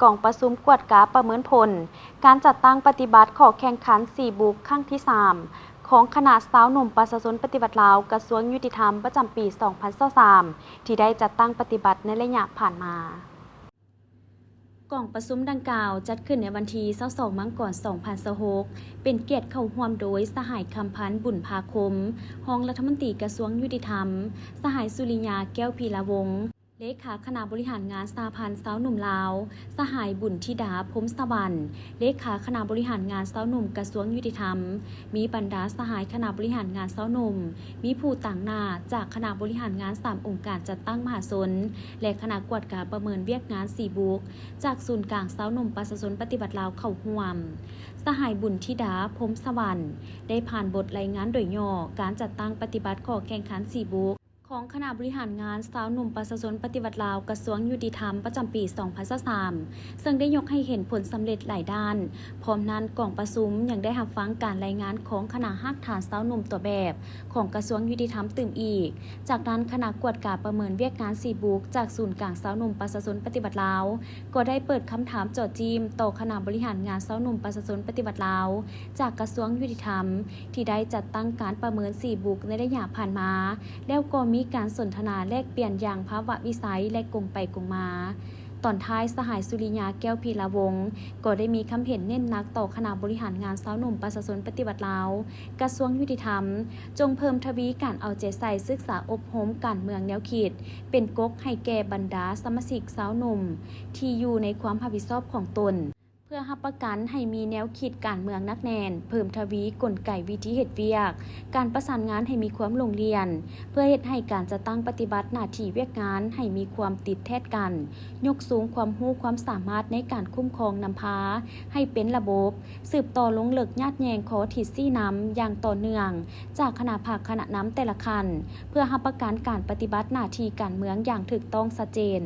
กองประชุมกวดกาประเมินผลการจัดตั้งปฏิบัติขอแข่งขัน4 บุกครั้งที่ 3 ของคณะสาวหนุ่มประชาชนปฏิบัติลาวกระทรวงยุติธรรมประจำปี 2023 ที่ได้จัดตั้งปฏิบัติในระยะผ่านมากองประชุมดังกล่าวจัดขึ้นในวันที่22 มังกร 2026 เป็นเกียรติเข้าร่วมโดยสหายคำพันธ์บุญภาคมรองรัฐมนตรีกระทรวงยุติธรรมสหายสุริยาแก้วพีระวงศ์เลขาคณะบริหารงานสหพันธ์สาวหนุ่มลาวสหายบุญธิดาพรหมสวรรค์เลขาคณะบริหารงานสาวหนุ่มกระทรวงยุติธรรมมีบรรดาสหายคณะบริหารงานสาวหนุ่มมีผู้ต่างหน้าจากคณะบริหารงาน3 องค์การจัดตั้งมหาชนและคณะกวดกาประเมินเวียกงาน4 บุกจากศูนย์กลางสาวหนุ่มประชาชนปฏิบัติลาวเข้าร่วมสหายบุญธิดาพรหมสวรรค์ได้ผ่านบทรายงานโดยย่อการจัดตั้งปฏิบัติขอแข่งขัน4 บุกของคณะบริหารงานสาวหนุ่มประชาชนปฏิบัติลาวกระทรวงยุติธรรมประจำปี 2023 ซึ่งได้ยกให้เห็นผลสำเร็จหลายด้านพร้อมนั้นกองประชุมยังได้รับฟังการรายงานของคณะฮักฐานสาวหนุ่มตัวแบบของกระทรวงยุติธรรมตื่มอีกจากนั้นคณะกวดกาประเมินเวียกงาน4 บุกจากศูนย์กลางสาวหนุ่มประชาชนปฏิบัติลาวก็ได้เปิดคำถามโจทย์จีมต่อคณะบริหารงานสาวหนุ่มประชาชนปฏิบัติลาวจากกระทรวงยุติธรรมที่ได้จัดตั้งการประเมิน4 บุกในระยะผ่านมาแล้วก็มีการสนทนาแลกเปลี่ยนอย่างภาวะวิสัยและกงไปกงมาตอนท้ายสหายสุริยาแก้วพีระวงศ์ก็ได้มีคำเห็นเน้นหนักต่อคณะบริหารงานสาวหนุ่มประชาชนปฏิบัติลาวกระทรวงยุติธรรมจงเพิ่มทวีการเอาใจใส่ศึกษาอบรมการเมืองแนวคิดเป็นก๊กให้แก่บรรดาสมาชิกสาวหนุ่มที่อยู่ในความรับผิดชอบของตนเพื่อรับประกันให้มีแนวคิดการเมืองนักแน่นเพิ่มทวีกลไกวิธีเฮ็ดเวียกการประสานงานให้มีความลงเรียนเพื่อเฮ็ดให้การจะตั้งปฏิบัติหน้าที่เวียกงานให้มีความติดแทดกันยกสูงความรู้ความสามารถในการคุ้มครองนำพาให้เป็นระบบสืบต่อลงเลิกญาติแยงขอทิศซี่น้ำอย่างต่อเนื่องจากคณะภาคคณะน้ำแต่ละคันเพื่อรับประกันการปฏิบัติหน้าที่การเมืองอย่างถูกต้องชัดเจน